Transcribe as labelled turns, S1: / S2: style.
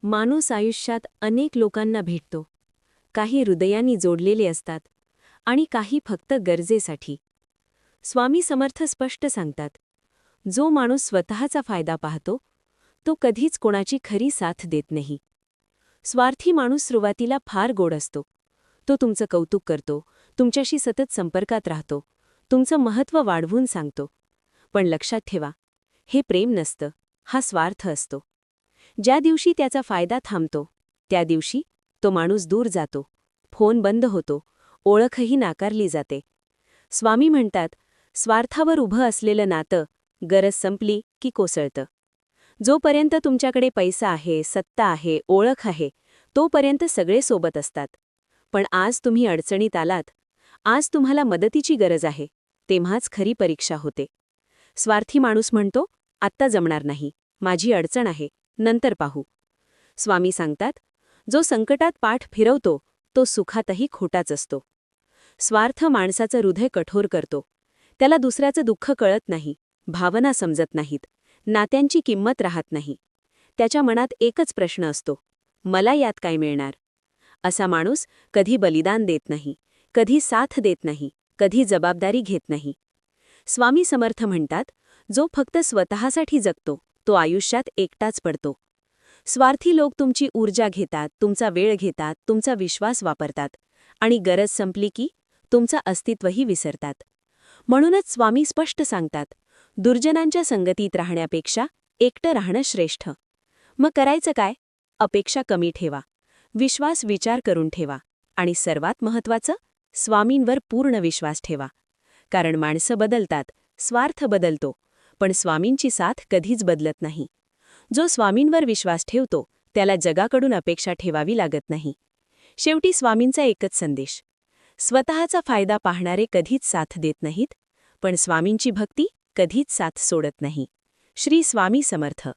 S1: माणूस आयुष्यात अनेक लोकांना भेटतो. काही हृदयानी जोडलेले असतात आणि काही फक्त गरजेसाठी. स्वामी समर्थ स्पष्ट सांगतात, जो माणूस स्वतःचा फायदा पाहतो तो कधीच कोणाची खरी साथ देत नाही. स्वार्थी माणूस सुरुवातीला फार गोड असतो. तो तुमचं कौतुक करतो, तुमच्याशी सतत संपर्कात राहतो, तुमचं महत्त्व वाढवून सांगतो. पण लक्षात ठेवा, हे प्रेम नसतं, हा स्वार्थ असतो. ज्या दिवशी त्याचा फायदा थांबतो त्या दिवशी तो माणूस दूर जातो, फोन बंद होतो, ओळखही नाकारली जाते. स्वामी म्हणतात, स्वार्थावर उभं असलेलं नातं गरज संपली की कोसळतं. जोपर्यंत तुमच्याकडे पैसा आहे, सत्ता आहे, ओळख आहे, तोपर्यंत सगळे सोबत असतात. पण आज तुम्ही अडचणीत आलात, आज तुम्हाला मदतीची गरज आहे, तेव्हाच खरी परीक्षा होते. स्वार्थी माणूस म्हणतो, आत्ता जमणार नाही, माझी अडचण आहे, नंतर पाहू. स्वामी सांगतात, जो संकटात पाठ फिरवतो तो सुखातही खोटाच असतो. स्वार्थ माणसाचं हृदय कठोर करतो. त्याला दुसऱ्याचं दुःख कळत नाही, भावना समजत नाहीत, नात्यांची किंमत राहत नाही. त्याच्या मनात एकच प्रश्न असतो, मला यात काय मिळणार? असा माणूस कधी बलिदान देत नाही, कधी साथ देत नाही, कधी जबाबदारी घेत नाही. स्वामी समर्थ म्हणतात, जो फक्त स्वतःसाठी जगतो तो आयुष्यात एकटाच पडतो. स्वार्थी लोक तुमची ऊर्जा घेतात, तुमचा वेळ घेतात, तुमचा विश्वास वापरतात आणि गरज संपली की तुमचं अस्तित्वही विसरतात. म्हणूनच स्वामी स्पष्ट सांगतात, दुर्जनांच्या संगतीत राहण्यापेक्षा एकटं राहणं श्रेष्ठ. मग करायचं काय? अपेक्षा कमी ठेवा, विश्वास विचार करून ठेवा आणि सर्वात महत्त्वाचं, स्वामींवर पूर्ण विश्वास ठेवा. कारण माणसं बदलतात, स्वार्थ बदलतो, पण स्वामींची साथ कधीच बदलत नाही. जो स्वामींवर विश्वास ठेवतो त्याला जगाकडून अपेक्षा ठेवावी लागत नाही. शेवटी स्वामींचा एकच संदेश, स्वतःचा फायदा पाहणारे कधीच साथ देत नाहीत, पण स्वामींची भक्ती कधीच साथ सोडत नाही. श्री स्वामी समर्थ.